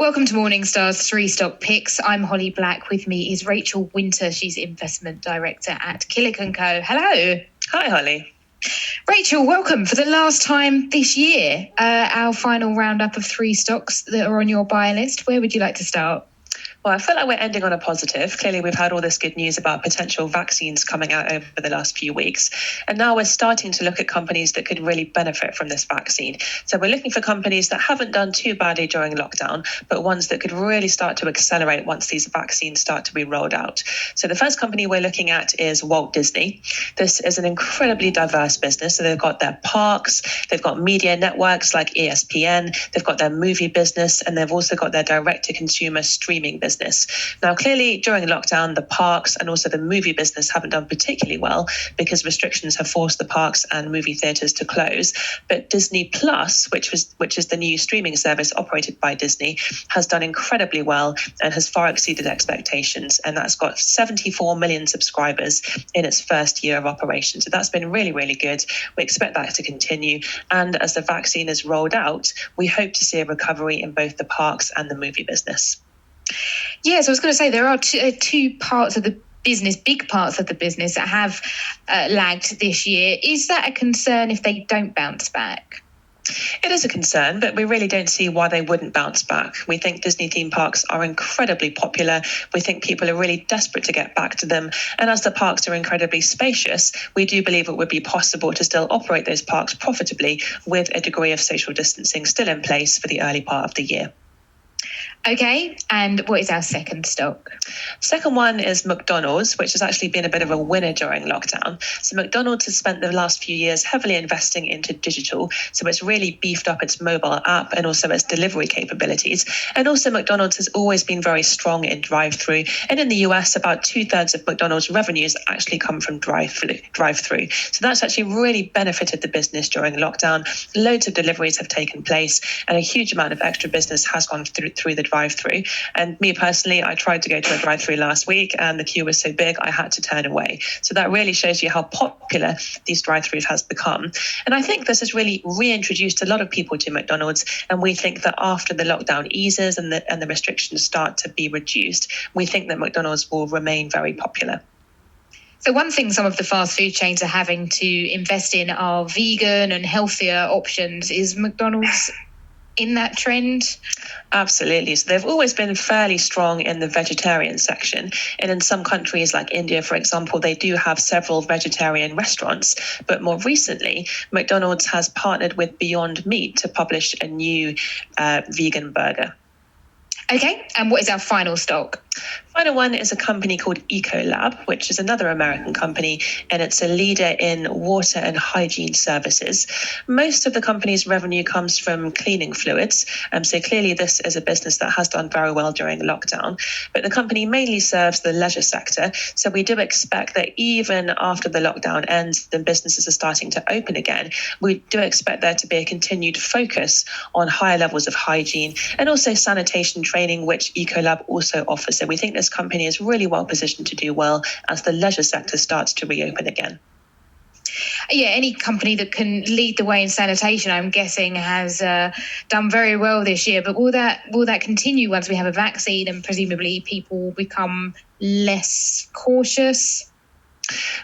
Welcome to Morningstar's Three Stock Picks. I'm Holly Black. With me is Rachel Winter. She's Investment Director at Killick & Co. Hello. Hi, Holly. Rachel, welcome for the last time this year. Our final roundup of three stocks that are on your buy list. Where would you like to start? Well, I feel like we're ending on a positive. Clearly, we've had all this good news about potential vaccines coming out over the last few weeks. And now we're starting to look at companies that could really benefit from this vaccine. So we're looking for companies that haven't done too badly during lockdown, but ones that could really start to accelerate once these vaccines start to be rolled out. So the first company we're looking at is Walt Disney. This is an incredibly diverse business. So they've got their parks, they've got media networks like ESPN, they've got their movie business, and they've also got their direct-to-consumer streaming business. Now, clearly, during lockdown, the parks and also the movie business haven't done particularly well because restrictions have forced the parks and movie theatres to close. But Disney Plus, which is the new streaming service operated by Disney, has done incredibly well and has far exceeded expectations. And that's got 74 million subscribers in its first year of operation. So that's been really, really good. We expect that to continue. And as the vaccine is rolled out, we hope to see a recovery in both the parks and the movie business. Yes, I was going to say there are two parts of the business, big parts of the business that have lagged this year. Is that a concern if they don't bounce back? It is a concern, but we really don't see why they wouldn't bounce back. We think Disney theme parks are incredibly popular. We think people are really desperate to get back to them. And as the parks are incredibly spacious, we do believe it would be possible to still operate those parks profitably with a degree of social distancing still in place for the early part of the year. Okay, and what is our second stock? Second one is McDonald's, which has actually been a bit of a winner during lockdown. So McDonald's has spent the last few years heavily investing into digital. So it's really beefed up its mobile app and also its delivery capabilities. And also McDonald's has always been very strong in drive-through. And in the US, about 2/3 of McDonald's revenues actually come from drive-through. So that's actually really benefited the business during lockdown. Loads of deliveries have taken place and a huge amount of extra business has gone through the drive-through. And me personally, I tried to go to a drive-through last week and the queue was so big I had to turn away. So that really shows you how popular these drive-throughs has become. And I think this has really reintroduced a lot of people to McDonald's. And we think that after the lockdown eases and the restrictions start to be reduced, we think that McDonald's will remain very popular. So one thing some of the fast food chains are having to invest in are vegan and healthier options. Is McDonald's in that trend? Absolutely. So they've always been fairly strong in the vegetarian section. And in some countries like India, for example, they do have several vegetarian restaurants. But more recently, McDonald's has partnered with Beyond Meat to publish a new vegan burger. Okay, and what is our final stock? Final one is a company called Ecolab, which is another American company, and it's a leader in water and hygiene services. Most of the company's revenue comes from cleaning fluids, so clearly this is a business that has done very well during lockdown. But the company mainly serves the leisure sector, so we do expect that even after the lockdown ends and businesses are starting to open again, we do expect there to be a continued focus on higher levels of hygiene and also sanitation training, which Ecolab also offers. So we think this company is really well positioned to do well as the leisure sector starts to reopen again. Yeah, any company that can lead the way in sanitation, I'm guessing, has done very well this year. But will that continue once we have a vaccine and presumably people will become less cautious?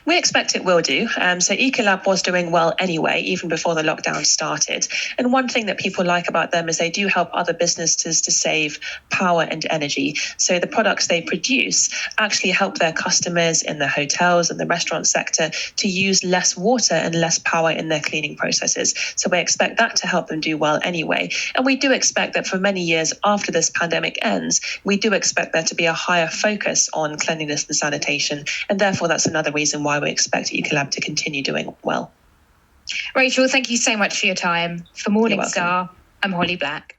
We expect it will do. So Ecolab was doing well anyway, even before the lockdown started. And one thing that people like about them is they do help other businesses to save power and energy. So the products they produce actually help their customers in the hotels and the restaurant sector to use less water and less power in their cleaning processes. So we expect that to help them do well anyway. And we do expect that for many years after this pandemic ends, we do expect there to be a higher focus on cleanliness and sanitation. And therefore, that's another reason why we expect Ecolab to continue doing well. Rachel, thank you so much for your time. For Morningstar, I'm Holly Black.